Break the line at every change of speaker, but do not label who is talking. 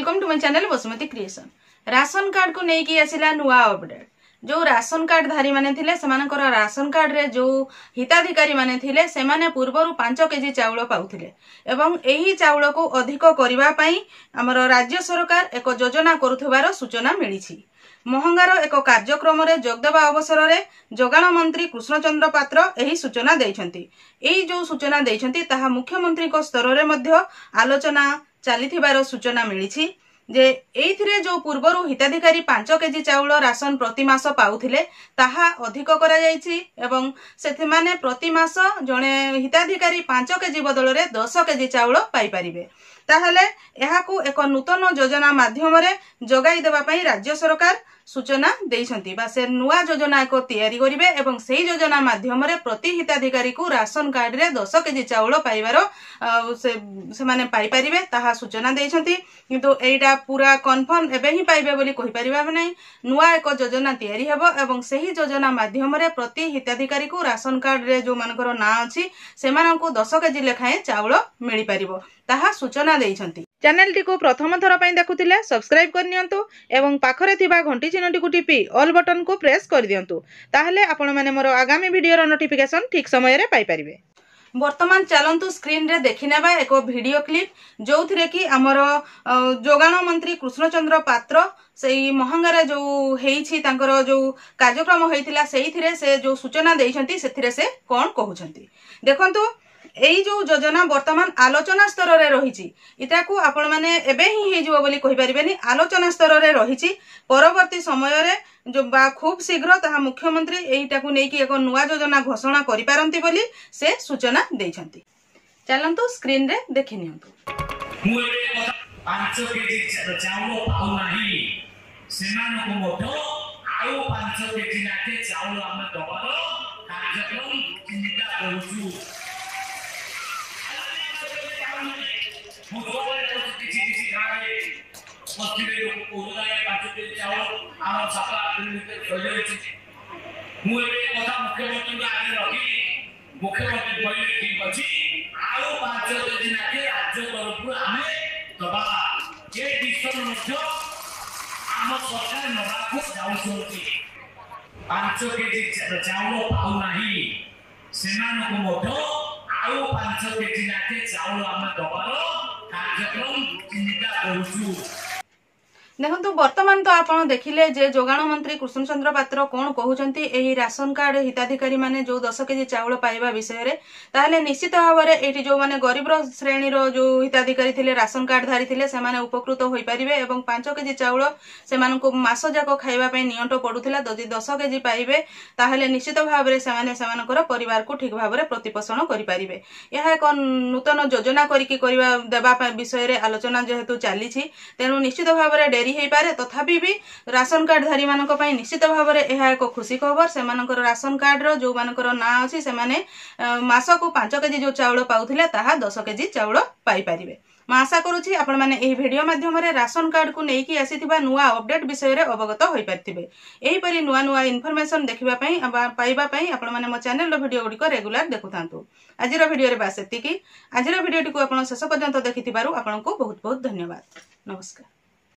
Welcome to my channel Basumati creation. Ration card को लेकिन आसला नुआ अपडेट। जो राशन कार्ड धारी माने थिले सेमानकर राशन कार्ड रे जो हिताधिकारी माने थिले सेमाने पूर्वरु 5 केजी चाउल पाउथिले एवं एही चाउल को अधिक करिबा पई हमर राज्य सरकार एक योजना करुथबार सूचना मिलिछि। महंगार एक कार्यक्रम रे जोगदेवा अवसर रे जोगाण मंत्री कृष्णचंद्र पात्र एही सूचना दैछंती। एही जो सूचना दैछंती ताहा मुख्यमंत्री को स्तर रे मध्य आलोचना चलीथिबार सूचना मिलिछि जे एइथिरे जो पूर्वरु हिताधिकारी 5 केजी चाउल राशन प्रति मास पाउथिले ताहा अधिक करा जायछि एवं सेथि माने प्रति मास जणे हिताधिकारी 5 केजी बदल रे 10 केजी चाउल पाई परिबे। ताहले एहाकू एक नूतन योजना माध्यम रे जोगाई देबा पई राज्य सरकार सूचना देइछंती बा से नुआ योजना को तैयारी करिवे एवं सेही योजना माध्यम रे प्रति हिताधिकारी को राशन कार्ड रे 10 केजी चाउल पाइबार से माने पाई परिबे ताहा सूचना देइछंती। किंतु एटा पूरा कन्फर्म एबे ही पाइबे बोली कहि परिबा नै। नुआ एक योजना तैयारी हेबो एवं सेही योजना माध्यम रे प्रति हिताधिकारी को राशन कार्ड रे जो मानकर ना अछि सेमानकू 10 केजी लेखाए चाउल मिलि परिबो ताहा सूचना देइछंती। चैनल टी को प्रथम थर पई देखुतिले सब्सक्राइब कर नियंतु एवं पाखरे थिबा घंटी चिन्हटी को टिपी ऑल बटन को प्रेस कर दियंतु ताहले आपण माने मोर आगामी वीडियो रो नोटिफिकेशन ठीक समय रे पाई परिबे। वर्तमान चलंतु स्क्रीन रे देखि नेबा एक वीडियो क्लिप जोथिरे कि हमर जोगाण मंत्री कृष्णचंद्र पात्र सेही महंगारे जो हेइछि तांकर जो कार्यक्रम हेइथिला सेहिथिरे से जो सूचना देइछंती सेथिरे से कोन कहउछंती देखंतु। एई जो योजना वर्तमान आलोचना स्तर रे रहिछि इताकू आपण माने एबे ही हे जिवो बोली कहि परिबेनी आलोचना स्तर रे रहिछि। परवर्ती समय रे जो बा खूब शीघ्र ताहा मुख्यमंत्री एइटाकू नेकी एक नुआ योजना घोषणा करि पारंती बोली से सूचना देइछंती। चलंतु स्क्रीन रे देखि नियंतु।
मुरे 5 केजी चाउल पाउ नाही सेमानकु मोठो आउ 5 केजी नाके चाउल हम दबार कार्यक्रम चिंता करूछु। मुख्यमंत्री बोले ठीक अछि आउ 5 केजी नाके राज्य तरफ आमे दबा के डिस्कन मध्य आम सरकार नबाकू जाउछंती 5 केजी चाउल पाउ नाही सेमानकु मोठो आउ 5 केजी नाके चाउल हम दबार कार्यक्रम चिंता करूछु।
देखंतु वर्तमान तो आपण देखिले जे जोगाण मंत्री कृष्णचंद्र पात्र कोन कहउचंती एही राशन कार्ड हिताधिकारी माने जो 10 केजी चाउल पाइबा विषय रे ताहले निश्चित भाव रे एठी जो माने गरीब श्रेणी रो जो हिताधिकारी थिले राशन कार्ड धारी थिले से माने उपकृत होई परिबे एवं 5 केजी चाउल से माननको मास जाको खाइबा पई नियंट पडुथिला। यदि 10 केजी पाइबे ताहले निश्चित भाव रे से माने सेमानकर परिवार को ठीक भाव रे प्रतिपोषण करि परिबे। यहा एक नूतन योजना करिकि करबा देबा विषय रे आलोचना जेहेतु चालीछि तेनु निश्चित भाव रे हेई पारे तथापि भी राशन कार्ड धारी मानक पई निश्चित भाव रे एहा एक खुशी खबर। से मानकर राशन कार्ड रो जो मानकर ना अछि से माने मास को 5 केजी जो चाउल पाउथिले ताहा 10 केजी चाउल पाई परिबे। मैं आशा करूछि आपण माने एही वीडियो माध्यम रे राशन कार्ड को नेकी आसीथिबा नुआ अपडेट विषय रे अवगत होई परथिबे। एही परि नुआ नुआ इन्फॉर्मेशन देखिबा पई पाइबा पई आपण माने मो चैनल रो वीडियो गुडी को रेगुलर देखुथांतु। आजिर वीडियो रे बास एतिकी। आजिर वीडियो टी को आपण शेष पर्यंत देखिथिबारु आपण को बहुत बहुत धन्यवाद। नमस्कार।